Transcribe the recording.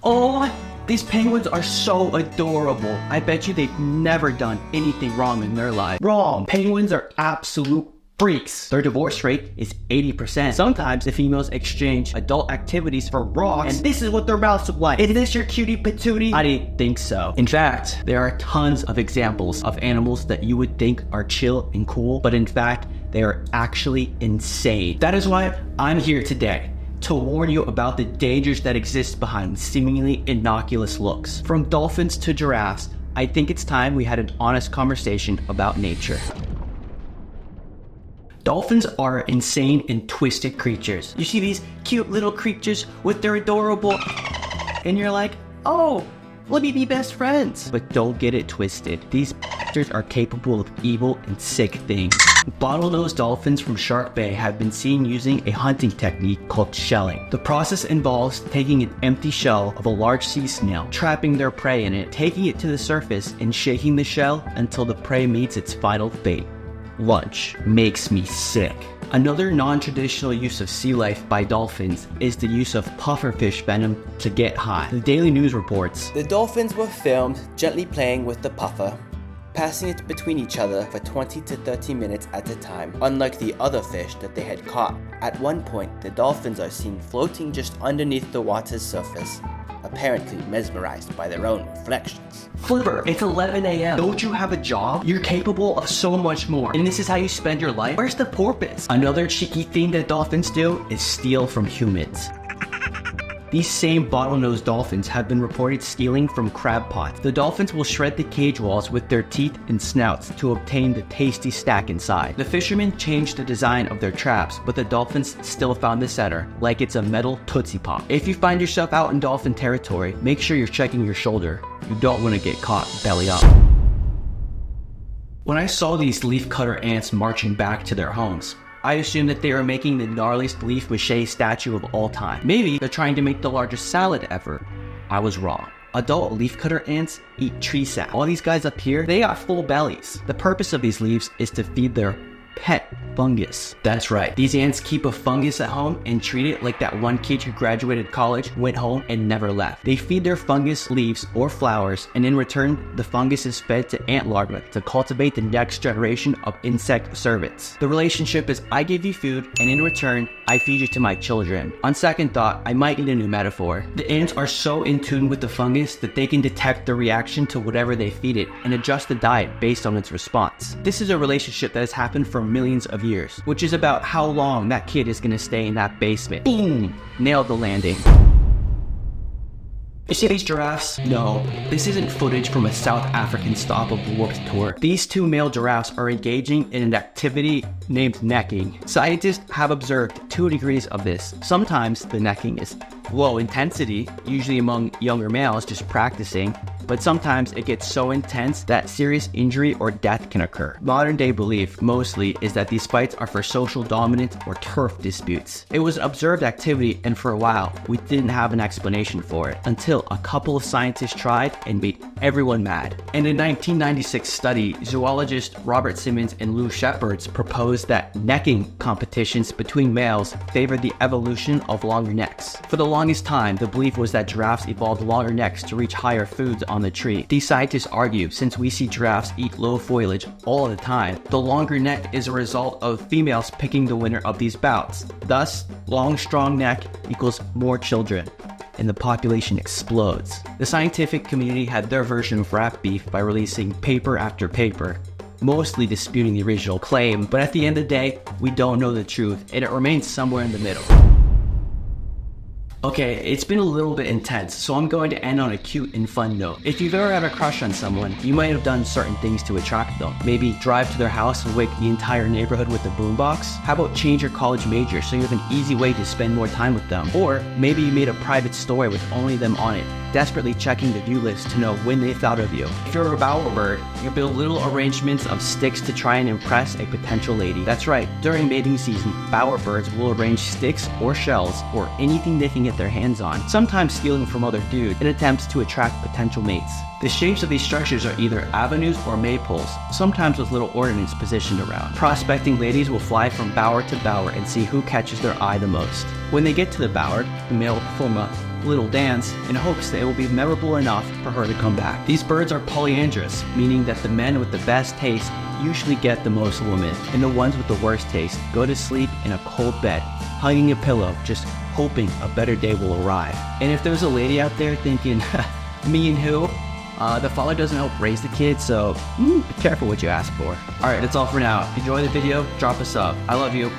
Oh, these penguins are so adorable. I bet you they've never done anything wrong in their life. Wrong. Penguins are absolute freaks. Their divorce rate is 80%. Sometimes the females exchange adult activities for rocks, and this is what their mouths look like. Is this your cutie patootie? I didn't think so. In fact, there are tons of examples of animals that you would think are chill and cool, but in fact, they are actually insane. That is why I'm here today, to warn you about the dangers that exist behind seemingly innocuous looks. From dolphins to giraffes, I think it's time we had an honest conversation about nature. Dolphins are insane and twisted creatures. You see these cute little creatures with their adorable, and you're like, oh, let me be best friends. But don't get it twisted. These creatures are capable of evil and sick things. Bottlenose dolphins from Shark Bay have been seen using a hunting technique called shelling. The process involves taking an empty shell of a large sea snail, trapping their prey in it, taking it to the surface, and shaking the shell until the prey meets its final fate. Lunch makes me sick. Another non-traditional use of sea life by dolphins is the use of pufferfish venom to get high. The Daily News reports, the dolphins were filmed gently playing with the puffer, passing it between each other for 20 to 30 minutes at a time, unlike the other fish that they had caught. At one point, the dolphins are seen floating just underneath the water's surface, apparently mesmerized by their own reflections. Flipper, it's 11 a.m. Don't you have a job? You're capable of so much more. And this is how you spend your life? Where's the porpoise? Another cheeky thing that dolphins do is steal from humans. These same bottlenose dolphins have been reported stealing from crab pots. The dolphins will shred the cage walls with their teeth and snouts to obtain the tasty snack inside. The fishermen changed the design of their traps, but the dolphins still found the setter, like it's a metal Tootsie Pop. If you find yourself out in dolphin territory, make sure you're checking your shoulder. You don't want to get caught belly up. When I saw these leafcutter ants marching back to their homes, I assumed that they were making the gnarliest leaf mache statue of all time. Maybe they're trying to make the largest salad ever. I was wrong. Adult leafcutter ants eat tree sap. All these guys up here, they got full bellies. The purpose of these leaves is to feed their pet fungus. That's right. These ants keep a fungus at home and treat it like that one kid who graduated college, went home, and never left. They feed their fungus leaves or flowers, and in return, the fungus is fed to ant larvae to cultivate the next generation of insect servants. The relationship is I give you food, and in return, I feed you to my children. On second thought, I might need a new metaphor. The ants are so in tune with the fungus that they can detect the reaction to whatever they feed it and adjust the diet based on its response. This is a relationship that has happened for millions of years, which is about how long that kid is going to stay in that basement. Boom! Nailed the landing. You see these giraffes? No, this isn't footage from a South African stop of the Warped Tour. These two male giraffes are engaging in an activity named necking. Scientists have observed 2 degrees of this. Sometimes the necking is low intensity, usually among younger males just practicing, but sometimes it gets so intense that serious injury or death can occur. Modern day belief, mostly, is that these fights are for social dominance or turf disputes. It was observed activity, and for a while, we didn't have an explanation for it, until a couple of scientists tried and made everyone mad. In a 1996 study, zoologist Robert Simmons and Lou Shepherds proposed that necking competitions between males favored the evolution of longer necks. For the longest time, the belief was that giraffes evolved longer necks to reach higher foods on the tree. These scientists argue, since we see giraffes eat low foliage all the time, the longer neck is a result of females picking the winner of these bouts. Thus, long, strong neck equals more children, and the population explodes. The scientific community had their version of rat beef by releasing paper after paper, mostly disputing the original claim, but at the end of the day, we don't know the truth, and it remains somewhere in the middle. Okay, it's been a little bit intense, so I'm going to end on a cute and fun note. If you've ever had a crush on someone, you might have done certain things to attract them. Maybe drive to their house and wake the entire neighborhood with a boombox. How about change your college major so you have an easy way to spend more time with them? Or maybe you made a private story with only them on it, desperately checking the view list to know when they thought of you. If you're a bowerbird, you build little arrangements of sticks to try and impress a potential lady. That's right, during mating season, bowerbirds will arrange sticks or shells or anything they can get their hands on, sometimes stealing from other dudes in attempts to attract potential mates. The shapes of these structures are either avenues or maypoles, sometimes with little ornaments positioned around. Prospecting ladies will fly from bower to bower and see who catches their eye the most. When they get to the bower, the male will perform a little dance in hopes that it will be memorable enough for her to come back. These birds are polyandrous, meaning that the men with the best taste usually get the most women, and the ones with the worst taste go to sleep in a cold bed, hugging a pillow, just hoping a better day will arrive. And if there's a lady out there thinking, me and who? The father doesn't help raise the kid, so be careful what you ask for. Alright, that's all for now. Enjoy the video, drop a sub. I love you.